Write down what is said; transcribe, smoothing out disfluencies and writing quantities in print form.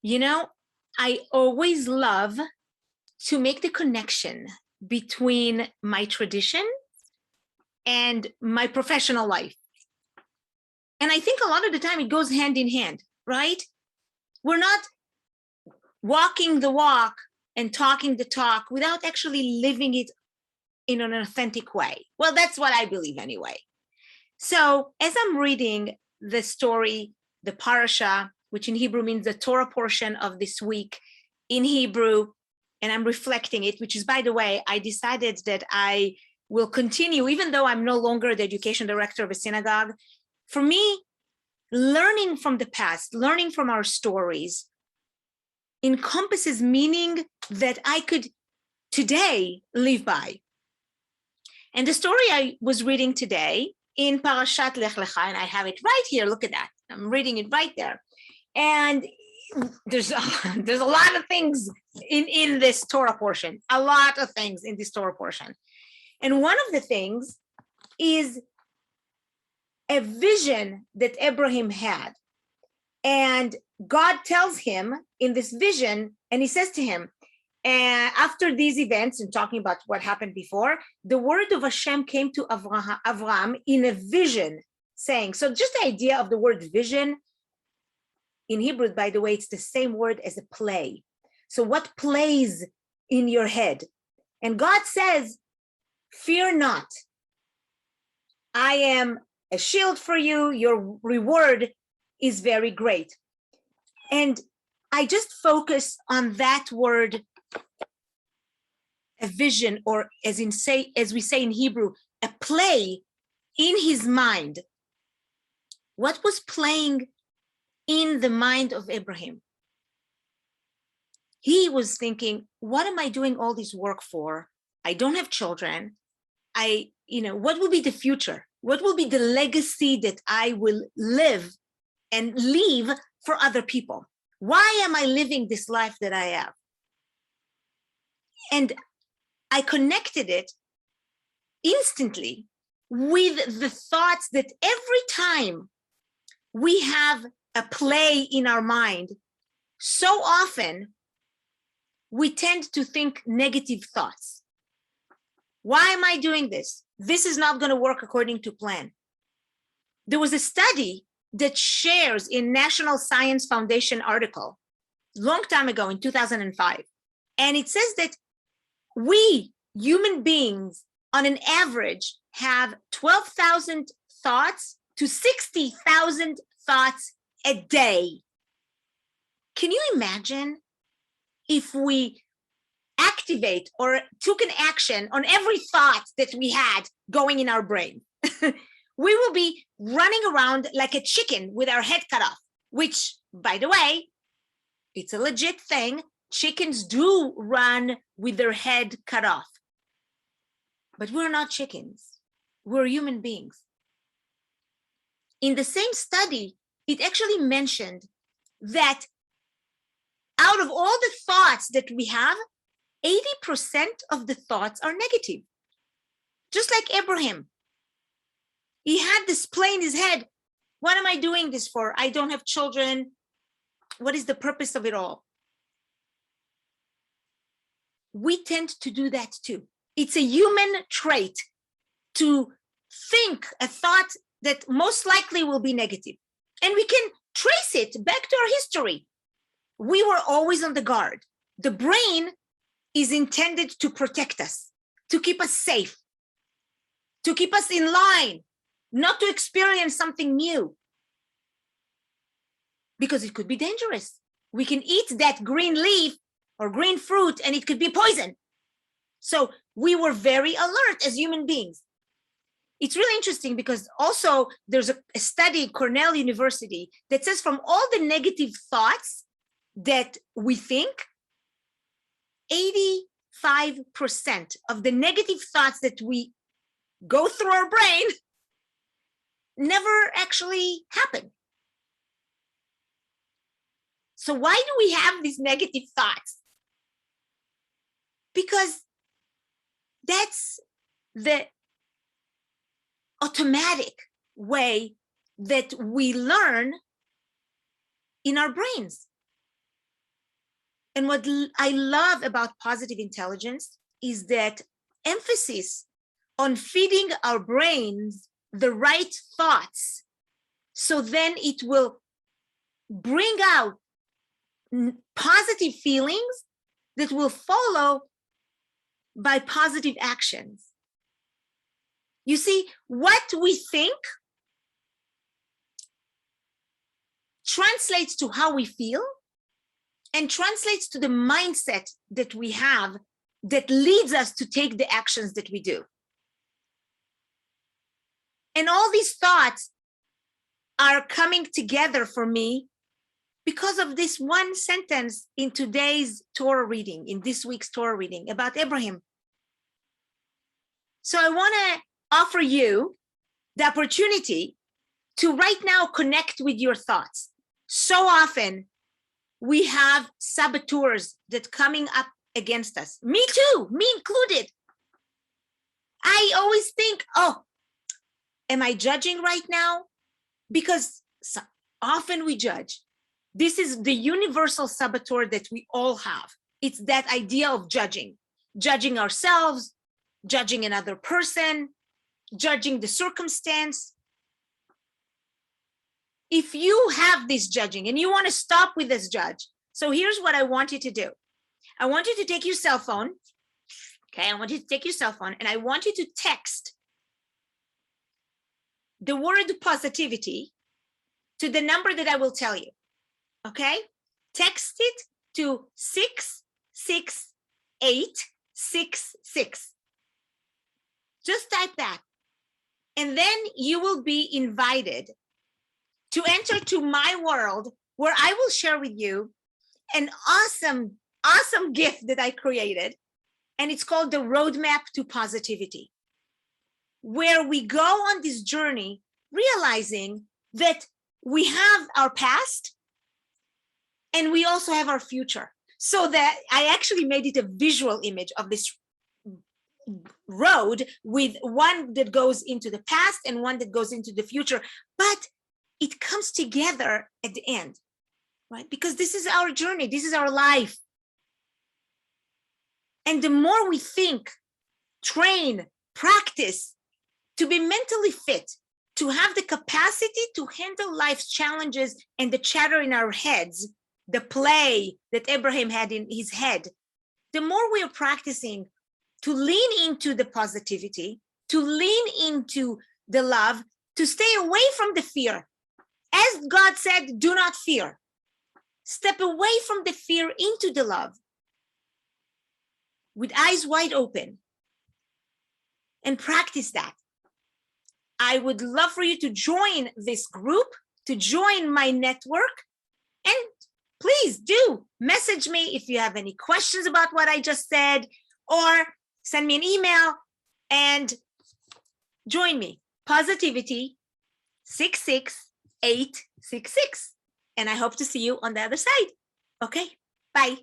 You know, I always love to make the connection between my tradition and my professional life. And I think a lot of the time it goes hand in hand, right? We're not walking the walk and talking the talk without actually living it in an authentic way. Well, that's what I believe anyway. So as I'm reading the story, the parasha, which in Hebrew means the Torah portion of this week in Hebrew, and I'm reflecting it, which is, by the way, I decided that I will continue, even though I'm no longer the education director of a synagogue. For me, learning from the past, learning from our stories encompasses meaning that I could today live by. And the story I was reading today in Parashat Lech Lecha, and I have it right here, look at that. I'm reading it right there. And there's a lot of things in this Torah portion, a lot of things in this Torah portion. And one of the things is a vision that Abraham had. And God tells him in this vision, and he says to him, after these events and talking about what happened before, the word of Hashem came to Avraham in a vision, saying, so just the idea of the word vision, in Hebrew, by the way, it's the same word as a play. So what plays in your head? And God says, fear not. I am a shield for you. Your reward is very great. And I just focus on that word, a vision, or as we say in Hebrew, a play in his mind. What was playing in the mind of Abraham? He was thinking, what am I doing all this work for? I don't have children. What will be the future? What will be the legacy that I will live and leave for other people? Why am I living this life that I have? And I connected it instantly with the thoughts that every time we have a play in our mind, so often we tend to think negative thoughts. Why am I doing this? This is not going to work according to plan. There was a study that shares in National Science Foundation article long time ago in 2005. And it says that we human beings on an average have 12,000 thoughts to 60,000 thoughts a day. Can you imagine if we activate or took an action on every thought that we had going in our brain? We will be running around like a chicken with our head cut off, which, by the way, it's a legit thing. Chickens do run with their head cut off. But we're not chickens. We're human beings. In the same study, it actually mentioned that out of all the thoughts that we have, 80% of the thoughts are negative. Just like Abraham. He had this play in his head. What am I doing this for? I don't have children. What is the purpose of it all? We tend to do that too. It's a human trait to think a thought that most likely will be negative. And we can trace it back to our history. We were always on the guard. The brain is intended to protect us, to keep us safe, to keep us in line, not to experience something new. Because it could be dangerous. We can eat that green leaf or green fruit and it could be poison. So we were very alert as human beings. It's really interesting because also there's a study, Cornell University, that says from all the negative thoughts that we think, 85% of the negative thoughts that we go through our brain never actually happen. So why do we have these negative thoughts? Because that's the automatic way that we learn in our brains. And what I love about positive intelligence is that emphasis on feeding our brains the right thoughts, so then it will bring out positive feelings that will follow by positive actions. You see, what we think translates to how we feel and translates to the mindset that we have that leads us to take the actions that we do. And all these thoughts are coming together for me because of this one sentence in today's Torah reading, in this week's Torah reading about Abraham. So I want to offer you the opportunity to right now connect with your thoughts. So often we have saboteurs that coming up against us. Me too, me included. I always think, oh, am I judging right now? Because so often we judge. This is the universal saboteur that we all have. It's that idea of judging ourselves, judging another person, judging the circumstance. If you have this judging and you want to stop with this judge, so here's what I want you to do. I want you to take your cell phone. Okay, I want you to take your cell phone and I want you to text the word positivity to the number that I will tell you. Okay, text it to 66866. Just type that. And then you will be invited to enter to my world where I will share with you an awesome gift that I created. And it's called the Roadmap to Positivity, where we go on this journey realizing that we have our past and we also have our future. So that I actually made it a visual image of this road with one that goes into the past and one that goes into the future, but it comes together at the end, right? Because this is our journey, this is our life. And the more we think, train, practice to be mentally fit, to have the capacity to handle life's challenges and the chatter in our heads, the play that Abraham had in his head, the more we are practicing to lean into the positivity, to lean into the love, to stay away from the fear. As God said, do not fear. Step away from the fear into the love with eyes wide open and practice that. I would love for you to join this group, to join my network, and please do message me if you have any questions about what I just said, or send me an email and join me. Positivity 66866. And I hope to see you on the other side. Okay, bye.